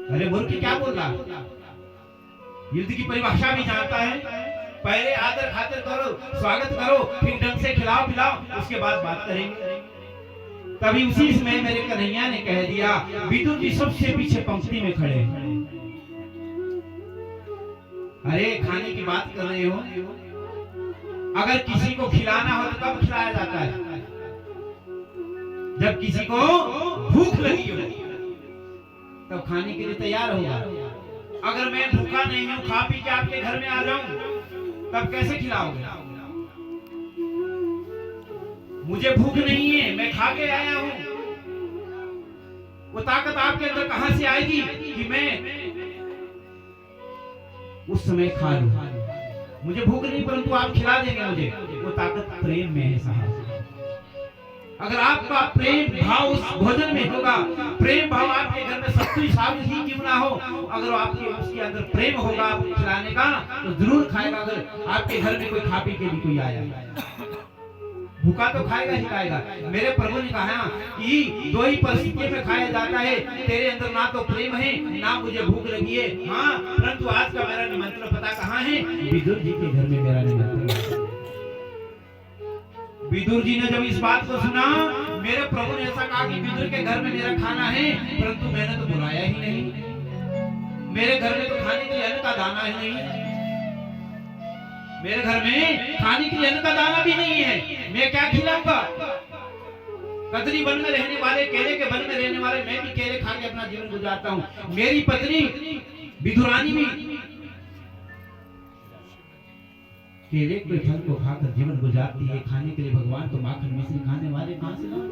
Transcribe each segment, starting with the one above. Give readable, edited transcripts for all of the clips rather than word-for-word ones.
अरे मूर्ख क्या बोल रहा? युद्ध की परिभाषा भी जानता है। पहले आदर खातिर करो, स्वागत करो, फिर ढंग से खिलाओ पिलाओ, उसके बाद बात करेंगे। तभी उसी समय मेरे कन्हैया ने कह दिया, विदुर जी सबसे पीछे पंक्ति में खड़े हैं। अरे खाने की बात कर रहे हो, अगर किसी को खिलाना हो तो कब खिलाया जाता है? जब किसी को भूख लगी हो तब खाने के लिए तैयार होगा। अगर मैं भूखा नहीं हूं, खा पी के आपके घर में आ जाऊं, तब कैसे खिलाओगे? मुझे भूख नहीं है, मैं खा के आया हूं। वो ताकत आपके अंदर कहां से आएगी कि मैं उस समय खा लूं? मुझे भूख नहीं, परंतु आप खिला देंगे मुझे। वो ताकत प्रेम में है साहब। अगर आपका प्रेम भाव उस भोजन में होगा, प्रेम भाव आपके घर में सत्तू साग ही क्यों ना हो, अगर आपके उसके अंदर प्रेम होगा आपको खिलाने का, तो जरूर खाएगा। अगर आपके घर में कोई खा पी के भी कोई आया, भूखा तो खाएगा ही खाएगा। मेरे प्रभु ने कहा कि दो ही परिस्थिति में खाया जाता है, तेरे अंदर ना तो प्रेम है ना मुझे भूख लगी है। हाँ, परंतु आज का मेरा निमंत्रण पता कहाँ है? विदुर जी के घर में मेरा निमंत्रण। विदुर जी ने जब इस बात को सुना, मेरे प्रभु ने ऐसा कहा कि विदुर के घर में मेरा खाना है, परंतु मैंने तो बुलाया ही नहीं। मेरे घर में तो खाने के लिए अन्न का दाना ही नहीं, मेरे घर में खाने के लिए अन्न का दाना भी नहीं है, मैं क्या खिलाऊंगा? कदरी वन में रहने वाले, केले के वन में रहने वाले, मैं भी केले खा के अपना जीवन गुजारता हूँ। मेरी पत्नी विदुरानी भी केले के फल को खाकर जीवन गुजारती है। खाने के लिए भगवान तो माखन मिश्री खाने वाले कहां से लाऊं?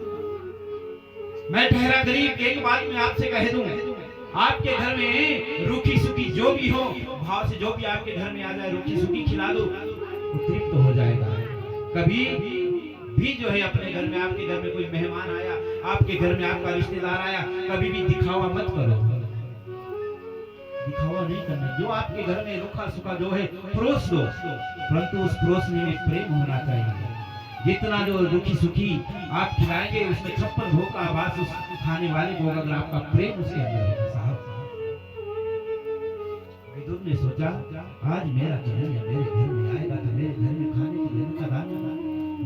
मैं ठहरा गरीब। एक बात मैं आपसे कह दूं, आपके घर में रूखी सूखी जो भी हो, भाव से जो भी आपके घर में आ जाए, रूखी सूखी खिला दो, तृप्त हो जाएगा। कभी भी जो है अपने घर में, आपके घर में कोई मेहमान आया, आपके घर में आपका रिश्तेदार आया, कभी भी दिखावा मत करो। दिखावा नहीं करना। जो आपके घर में रूखा सूखा जो है परोस दो, परंतु उस परोसने में प्रेम होना चाहिए। जितना जो रूखी सूखी आप खिलाएंगे, उसमें 56 भोग का आवाज उस खाने वाले को, अगर आपका प्रेम उसके अंदर है साहब। विदुर ने सोचा, आज मेरा कन्हैया मेरे घर में आएगा तो मेरे घर में खाने के लिए का दाना,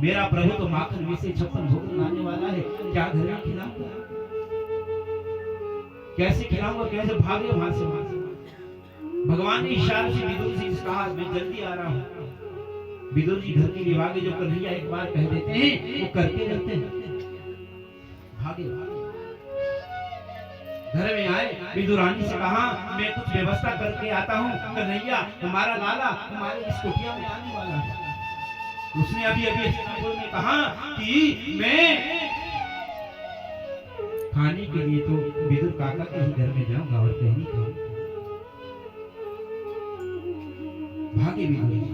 मेरा प्रभु तो माखन में से 56 भोग लाने वाला है, क्या घर में खिलाऊंगा? कैसे खिलाऊंगा? कैसे भागे वहां से? भगवान ने इशारे से विदुर जी से कहा, मैं जल्दी आ रहा हूं। विदुर जी घर के लिए भागे। जो कन्हैया एक बार कह देते हैं वो करके रहते हैं। भागे घर में आए, विदुरानी से कहा, मैं कुछ व्यवस्था करके आता हूँ, कन्हैया हमारा लाला हमारे इस कुटिया में आने वाला है। उसने अभी अभी में कहा कि मैं खाने के लिए तो विदुर काका के ही घर में जाऊंगा और कहीं नहीं खाऊंगा। भागे विदुर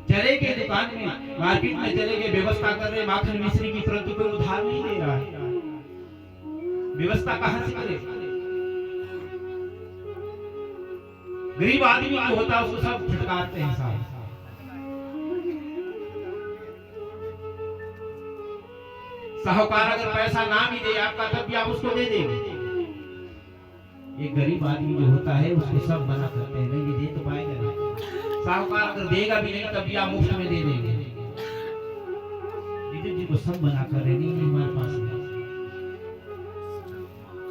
चले गए दुकान में, मार्केट में चले गए, व्यवस्था कर रहे माखन मिश्री की, परंतु कोई उधार नहीं दे रहा है। व्यवस्था कहां से करे? गरीब आदमी जो होता है उसको सब फटकारते हैं साहब। साहूकार अगर पैसा ना भी दे आपका, तब भी आप उसको दे देंगे। एक गरीब आदमी जो होता है उसको सब मना करते हैं, नहीं ये दे तो पाएगा नहीं। साहूकार अगर देगा भी नहीं, तब भी आप मुफ्त में दे देंगे। विदुर जी को सब मना कर रहे, नहीं हमारे पास नहीं।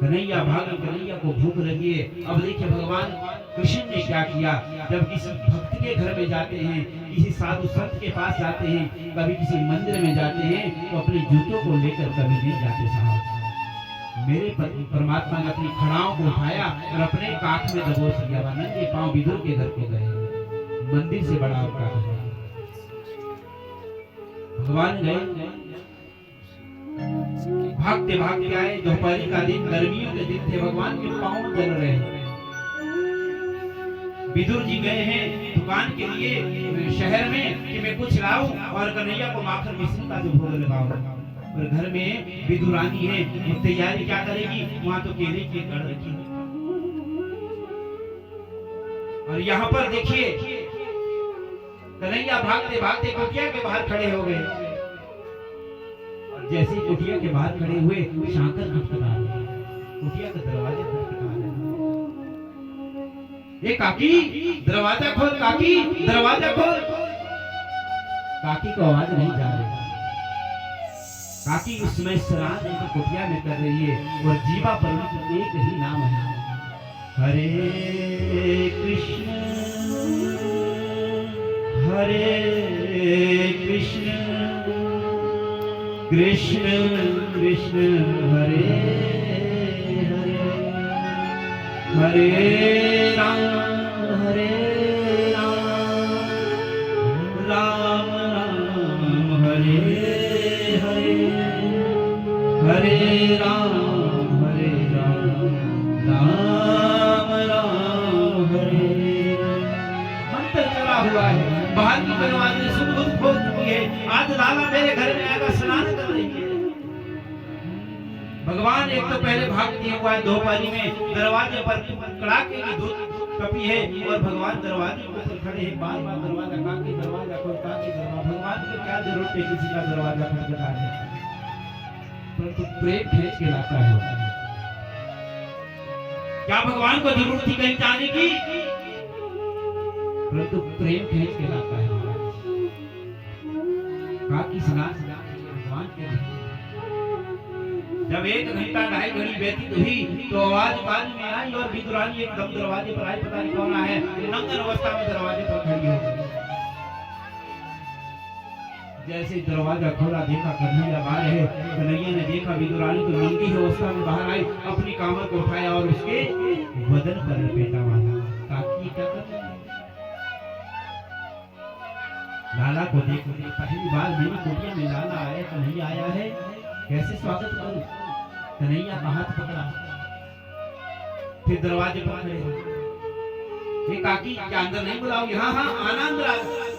कन्हैया भागे, कन्हैया को भूख लगी है। अब देखिए भगवान कृष्ण ने क्या किया, जब किसी भक्त के घर में जाते हैं, किसी साधु संत के पास जाते हैं, कभी किसी मंदिर में जाते हैं, तो अपने जूतों को लेकर कभी नहीं जाते साहब। मेरे परमात्मा ने अपनी खड़ाओं को उठाया और अपने काख में दबोच लिया। नंगे पांव विदुर के घर को गए। मंदिर से बड़ा अवकाश है। भगवान गए, भागते भागते आए। दोपहर का दिन, गर्मियों के दिन थे, भगवान के पांव जल रहे हैं। विदुर जी गए हैं दुकान के लिए शहर में कि मैं कुछ लाऊं और कन्हैया को माखन मिश्री का जो भोग लगाऊं। और घर में विदुरानी है, वो तैयारी क्या करेगी? वहां तो केले की गढ़ रखी है। और यहाँ पर देखिए कन्हैया भागते भागते कुटिया के बाहर खड़े हो गए। और जैसे ही कुटिया के बाहर खड़े हुए, शांकर खटखटा रहे, कुटिया का दरवाजा खटखटा रहे। ये काकी दरवाजा खोल, काकी दरवाजा खोल। काकी को आवाज नहीं जा रही। काकी उस समय स्नान की कुटिया में कर रही है और जीवा पर एक ही नाम है, हरे कृष्ण कृष्ण कृष्ण हरे हरे, हरे राम राम राम हरे हरे, हरे राम राम राम हरे। मंत्र चला हुआ है, बाहर की दरवाजे सुबह खोल चुकी है। आज लाला मेरे घर में आएगा, स्नान कर रही है। भगवान एक तो पहले भाग दिया हुआ है दोपहरी में, दरवाजे पर कड़ाके की धूप कपी है और भगवान दरवाजे पर खड़े हैं। बार बार दरवाजा काकी दरवाजा खोल, काकी दरवाजा। भगवान को क्या जरूरत है किसी का दरवाजा खटखटाने, परंतु प्रेम खींच के लाता है। क्या भगवान को जरूरत थी कहीं जाने की? परंतु प्रेम खींच के लाता है। काकी स्नान भगवान के लिए जब 1 घंटा 2.5 घड़ी व्यतीत हुई तो आवाज कान में आई और विदुरानी एकदम दरवाजे पर आई। पता नहीं कौन है, नंगन अवस्था में दरवाजे पर खड़ी हो गई। जैसे दरवाजा खोला देखा कन्हैया बाहर है। कन्हैया ने देखा विदुरानी तो नंगी अवस्था में बाहर आई, अपनी कामर को उठाया और उसके बदन पर लपेटा मारा। काकी क्या कर रही है? लाला को देखो, पहली बार मेरी कुटिया में लाला आया, कन्हैया आया है, कैसे स्वागत करूं? कन्हैया का हाथ पकड़ा, फिर दरवाजे पर खड़े हो। ये काकी क्या अंदर नहीं बुलाओगी? हाँ हाँ आना अंदर।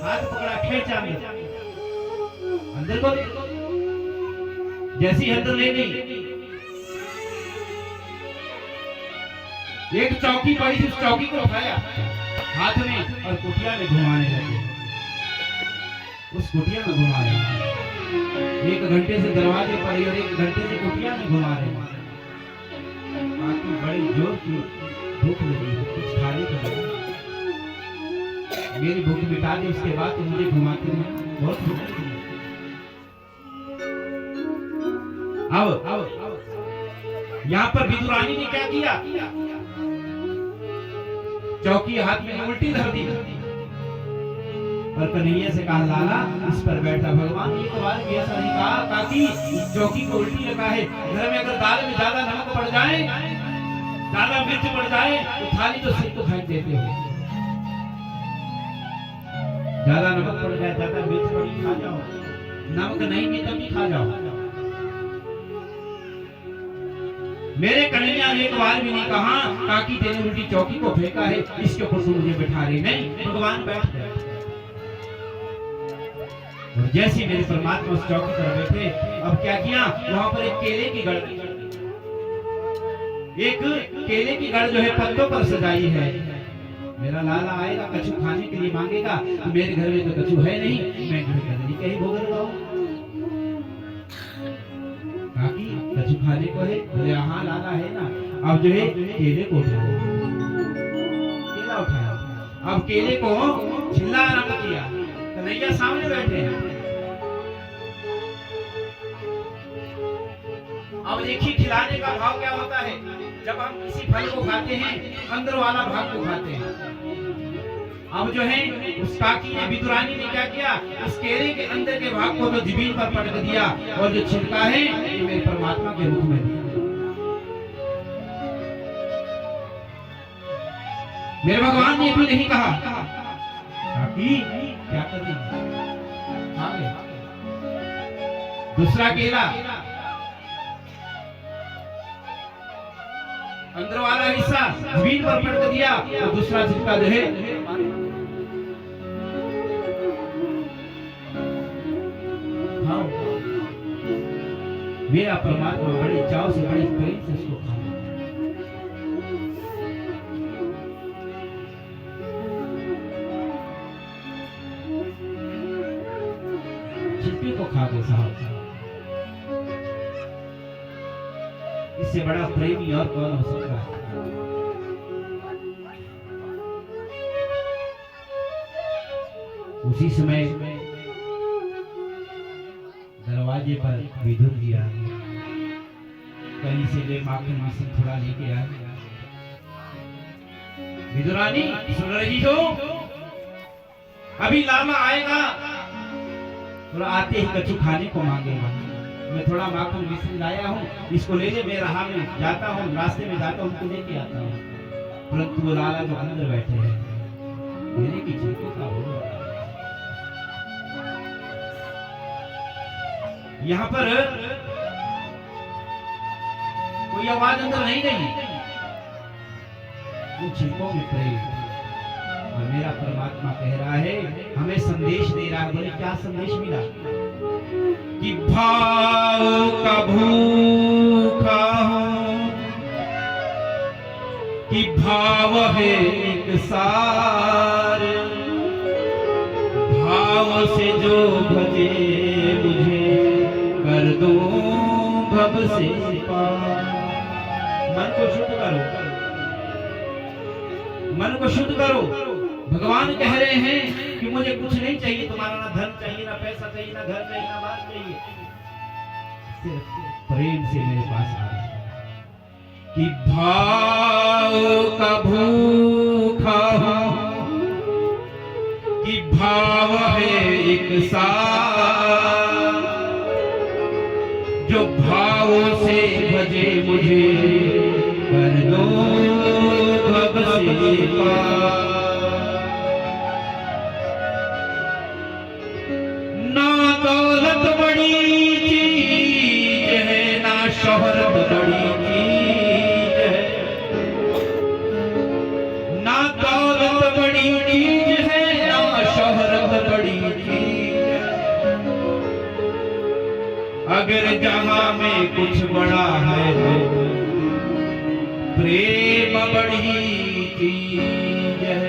हाथ पकड़ा, खींचा अंदर को। जैसी अंदर ले गई, एक चौकी पड़ी थी, उस चौकी को उठाया हाथ में और कुटिया में घुमाने लगे। उस कुटिया में घुमा रहे, 1 घंटे से दरवाजे पर और 1 घंटे से कुटिया में घुमा रहे। काकी बड़ी जोर की भूख लगी है, कुछ खाने को लगी। मेरी भूख मिटा दी, उसके बाद तो मुझे घुमाते हैं, बहुत भूख लगी। आओ यहाँ पर विदुरानी ने क्या किया? चौकी हाथ में उल्टी धर दी और कन्हैया से कहा, लाला इस पर बैठा। भगवान ये तो बात ऐसा नहीं कहा, काकी चौकी को उल्टी रखा है। घर में अगर दाल में ज्यादा नमक पड़ जाए, ज्यादा मिर्च पड़ जाए तो थाली तो सिर को फेंक देते हो। ज्यादा नमक पड़ जाए, ज्यादा मिर्च पड़ी खा जाओ, नमक नहीं भी तब भी खा जाओ। मेरे कन्हैया ने एक बार भी नहीं कहा काकी तेने उल्टी चौकी को फेंका है, इसके ऊपर तुम मुझे बैठा रही। नहीं, भगवान बैठ गए। और जैसे मेरे परमात्मा उस चौकी पर बैठे, अब क्या किया? वहां पर एक केले की गढ़ जो है पत्तों पर सजाई है। मेरा लाला आएगा, कछु खाने के लिए मांगेगा, तो मेरे घर में तो कछु है नहीं, मैं घर के अंदर कहीं भोग लगाऊं। काकी कछु खाने को है? बोले हाँ लाला है ना। अब जो है केले को उठाया, केला उठाया। अब केले को छिलना आरंभ किया। कन्हैया सामने बैठे हैं। अब देखिए खिलाने का भाव क्या होता है। जब हम किसी फल को खाते हैं, अंदर वाला भाग को खाते हैं। अब जो है उस काकी ने, विदुरानी ने क्या किया? उस केले के अंदर के भाग को तो जमीन पर पटक दिया और जो छिलका है ये मेरे परमात्मा के मुख में दिया। मेरे भगवान ने भी नहीं कहा काकी क्या कर रही है? दूसरा केला अंदर वाला हिस्सा जमीन पर पटक दिया और दूसरा छिलका जो है मेरा परमात्मा बड़े चाव से, बड़े प्रेम से उसको खाया। छिलके को खा गए साहब। इससे बड़ा प्रेमी और कौन हो सकता है? उसी समय दरवाजे पर विदुर जी आ गए। कहीं से वे माखन मिश्री थोड़ा लेके आए। विदुरानी सुन रही हो? अभी लाला आएगा, थोड़ा आते ही कछु खाने को मांगेगा। मैं थोड़ा माखन मिश्री लाया हूँ, इसको ले ले। मैं राह में जाता हूँ, रास्ते में जाता हूँ, उनको लेके आता हूँ। परंतु वो लाला जो अंदर बैठे हैं, मेरे की चीखों का हो रहा है। यहाँ पर कोई आवाज अंदर नहीं गई। उन चीखों में प्रेम, और मेरा परमात्मा कह रहा है, हमें संदेश दे रहा है। बोले क्या संदेश मिला? कि भाव का भूखा हूं, कि भाव है एक सार, भाव से जो भजे मुझे कर दो भव से पार। मन को शुद्ध करो, मन को शुद्ध करो। भगवान कह रहे हैं कि मुझे कुछ नहीं चाहिए तुम्हारा, ना धन चाहिए, ना पैसा चाहिए, ना घर चाहिए, ना बात चाहिए, सिर्फ प्रेम से मेरे पास आ रहे। कि भाव का भूखा हूं, कि भाव है एक सार, जो भाव से भजे मुझे कर दो भव से पार। ना दौलत बड़ी चीज है, ना शोहरत बड़ी चीज है, ना दौलत बड़ी चीज है, ना शोहरत बड़ी चीज है। अगर जहां में कुछ बड़ा है तो प्रेम बड़ी चीज है।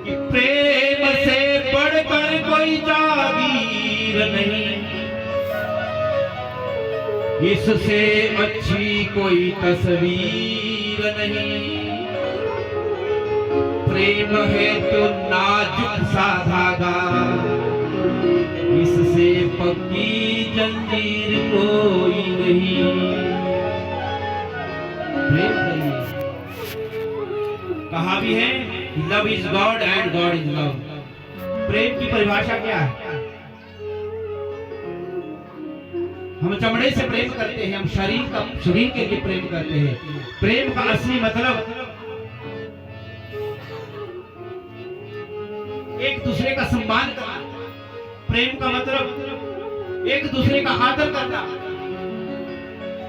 कि प्रेम से बढ़कर कोई जागीर नहीं, इससे अच्छी कोई तस्वीर नहीं। प्रेम है तो नाजुक सा धागा, इससे पक्की जंजीर कोई नहीं। प्रेम करिए। कहा भी है love is God and God is love. प्रेम की परिभाषा क्या है? हम चमड़े से प्रेम करते हैं, हम शरीर के लिए प्रेम करते हैं। प्रेम का असली मतलब एक दूसरे का सम्मान करना। प्रेम का मतलब एक दूसरे का आदर करना।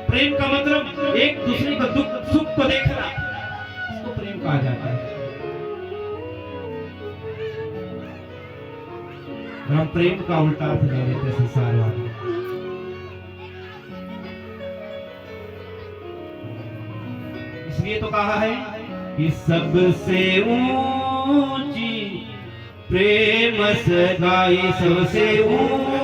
प्रेम का मतलब एक दूसरे का दुख सुख को देखना, इसको प्रेम कहा जाता है। हम प्रेम का उल्टा अर्थ ले लेते संसार वाले। इसलिए तो कहा है कि सबसे ऊंची प्रेम सगाई, सबसे ऊंची